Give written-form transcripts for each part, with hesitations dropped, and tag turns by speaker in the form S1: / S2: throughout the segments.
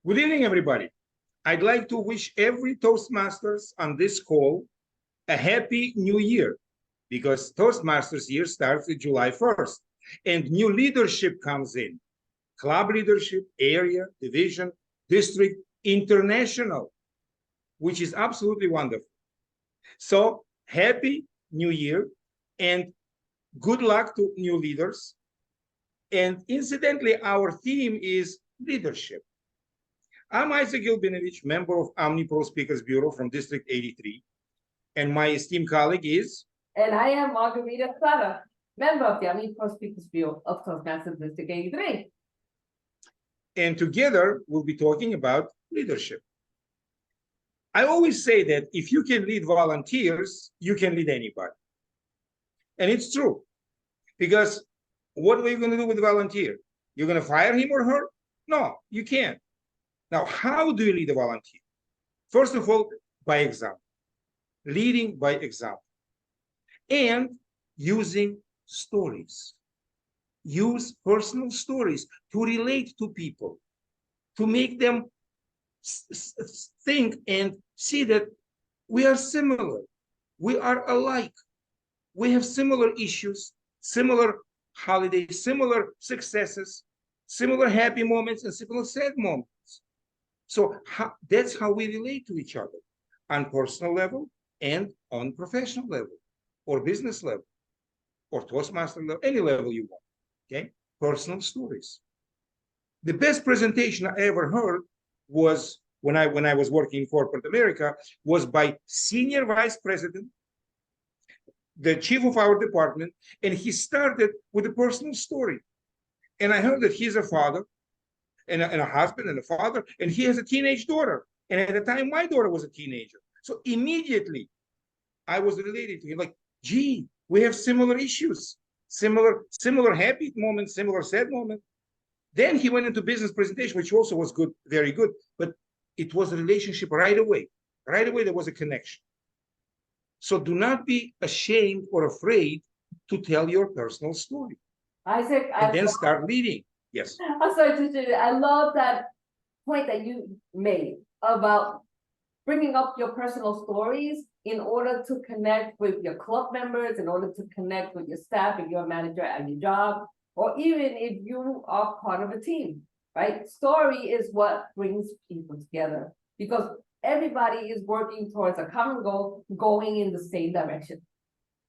S1: Good evening, everybody. I'd like to wish every Toastmasters on this call a happy new year, because Toastmasters year starts with July 1st, and new leadership comes in. Club leadership, area, division, district, international, which is absolutely wonderful. So happy new year and good luck to new leaders. And incidentally, our theme is leadership. I'm Isaak Gelbinovich, member of Omni-Pro Speakers Bureau from District 83. And my esteemed colleague is?
S2: And I am Margarita Estrada, member of the Omni-Pro Speakers Bureau of Toastmasters District 83.
S1: And together, we'll be talking about leadership. I always say that if you can lead volunteers, you can lead anybody. And it's true. Because what are you going to do with a volunteer? You're going to fire him or her? No, you can't. Now, how do you lead a volunteer? First of all, by example. Leading by example. And using stories. Use personal stories to relate to people, to make them think and see that we are similar, we are alike, we have similar issues, similar holidays, similar successes, similar happy moments, and similar sad moments. So that's how we relate to each other on personal level and on professional level, or business level, or Toastmaster level, any level you want. Okay, personal stories. The best presentation I ever heard was when I was working in corporate America, was by senior vice president, the chief of our department, and he started with a personal story. And I heard that he's a father, and a husband, and a father, and he has a teenage daughter. And at the time, my daughter was a teenager. So immediately, I was related to him, like, gee, we have similar issues. Similar happy moments, similar sad moments. Then he went into business presentation, which also was good, very good, but it was a relationship right away. Right away, there was a connection. So do not be ashamed or afraid to tell your personal story.
S2: Isaac,
S1: and then start leading. Yes.
S2: I'm sorry to I love that point that you made about bringing up your personal stories in order to connect with your club members, in order to connect with your staff, if you're a manager at your job, or even if you are part of a team, right? Story is what brings people together because everybody is working towards a common goal, going in the same direction.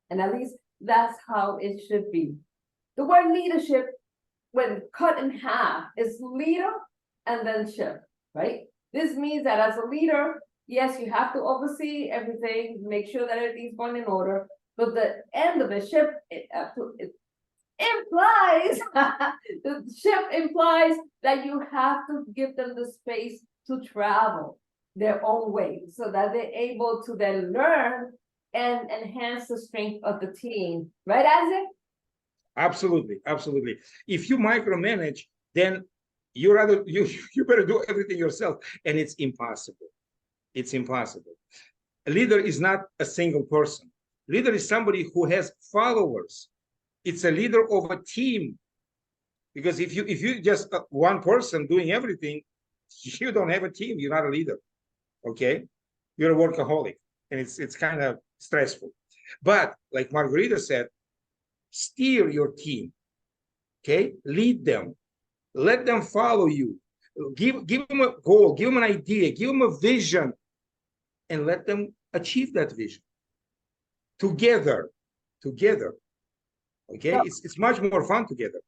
S2: And at least that's how it should be. The word leadership, when cut in half, is leader and then ship, right? This means that as a leader, yes, you have to oversee everything, make sure that everything's going in order. But the end of the ship, it implies, the ship implies that you have to give them the space to travel their own way so that they're able to then learn and enhance the strength of the team. Right, Isaac?
S1: Absolutely, absolutely. If you micromanage, then you better do everything yourself, and it's impossible. It's impossible. A leader is not a single person. Leader is somebody who has followers. It's a leader of a team. Because if you just one person doing everything, you don't have a team. You're not a leader. Okay, you're a workaholic, and it's kind of stressful. But like Margarita said, steer your team. Okay, lead them, let them follow you. Give them a goal, give them an idea, give them a vision, and let them achieve that vision together. Okay, so, it's much more fun together.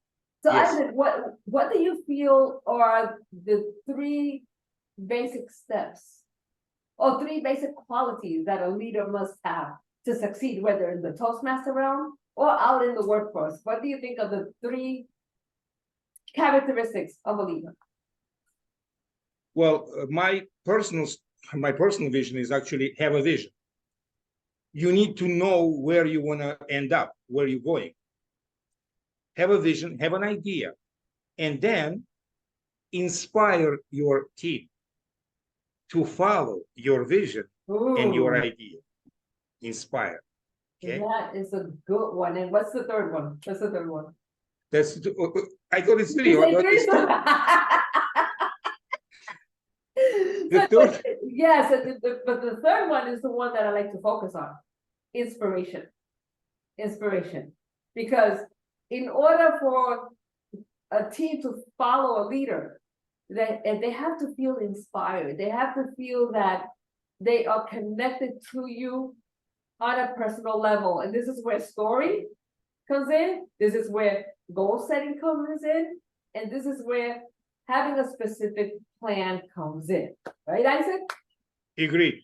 S2: So yes. Isaac, what do you feel are the three basic steps or three basic qualities that a leader must have to succeed, whether in the Toastmaster realm or out in the workforce? What do you think of the three characteristics of a leader?
S1: Well, my personal vision is actually have a vision. You need to know where you want to end up, where you're going. Have a vision, have an idea, and then inspire your team to follow your vision and your idea. Inspire. Okay.
S2: That is a good one. And what's the third one? What's the third one?
S1: That's I thought it's three. The third,
S2: Yes, but the third one is the one that I like to focus on. Inspiration. Inspiration. Because in order for a team to follow a leader, they have to feel inspired. They have to feel that they are connected to you on a personal level. And this is where story comes in. This is where goal setting comes in. And this is where having a specific plan comes in. Right, Isaac?
S1: agreed.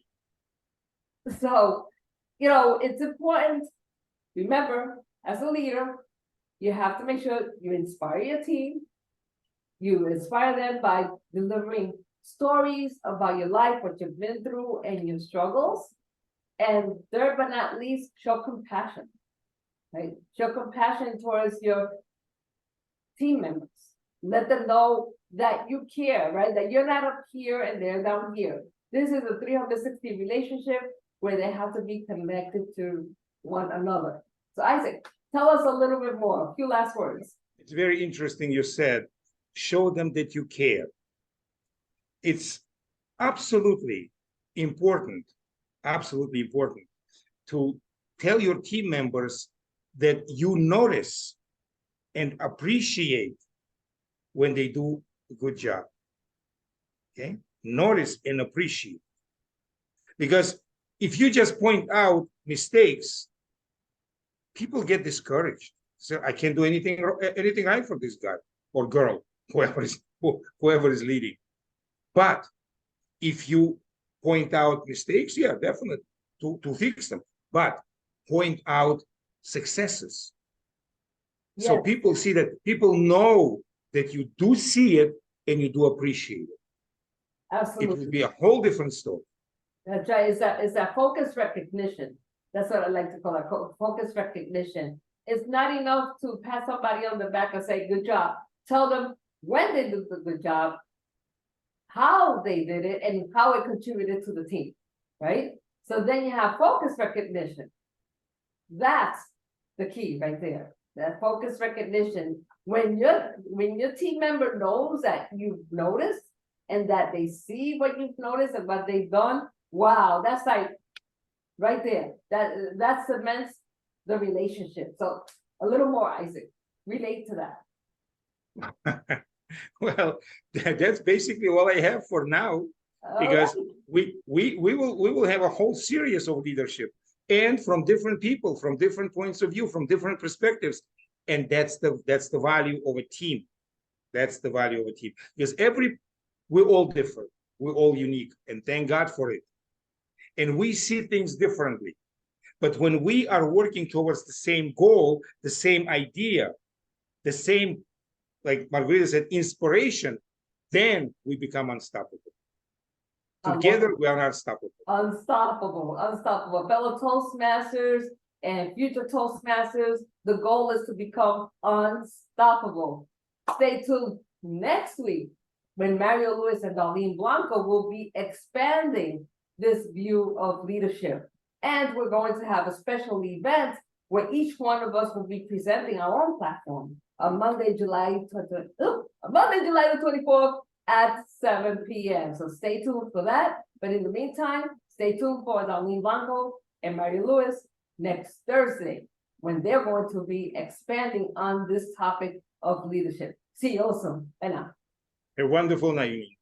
S2: So, you know, it's important. Remember, as a leader, you have to make sure you inspire your team. You inspire them by delivering stories about your life, what you've been through, and your struggles. And third but not least, show compassion. Right? Show compassion towards your team members. Let them know that you care, right? That you're not up here and they're down here. This is a 360 relationship where they have to be connected to one another. So Isaac, tell us a little bit more, a few last words.
S1: It's very interesting you said, show them that you care. It's absolutely important to tell your team members that you notice and appreciate when they do a good job. Okay? Notice and appreciate. Because if you just point out mistakes, people get discouraged. So I can't do anything right for this guy or girl, whoever is leading. But if you point out mistakes, yeah, definitely to fix them. But point out successes.
S2: Yes.
S1: So people see that, people know that you do see it and you do appreciate it.
S2: Absolutely.
S1: It will be a whole different story.
S2: That's right. Is that focus recognition? That's what I like to call it, focus recognition. It's not enough to pat somebody on the back and say, good job. Tell them when they did the good job, how they did it, and how it contributed to the team, right? So then you have focus recognition. That's the key right there. That focus recognition. When your team member knows that you've noticed and that they see what you've noticed and what they've done, wow, that's like right there. That cements the relationship. So a little more, Isaac, relate to that.
S1: Well, that's basically all I have for now, because we will have a whole series of leadership, and from different people, from different points of view, from different perspectives, and that's the value of a team. That's the value of a team, because we're all different, we're all unique, and thank God for it. And we see things differently. But when we are working towards the same goal, the same idea, the same, like Margarita said, inspiration, then we become unstoppable. Together, we are unstoppable.
S2: Unstoppable. Fellow Toastmasters and future Toastmasters, the goal is to become unstoppable. Stay tuned next week when Mario Lewis and Darlene Blanco will be expanding this view of leadership. And we're going to have a special event where each one of us will be presenting our own platform on Monday, July the 24th at 7 p.m. So stay tuned for that. But in the meantime, stay tuned for Darlene Blanco and Mary Lewis next Thursday, when they're going to be expanding on this topic of leadership. See you soon. Bye now.
S1: A wonderful night.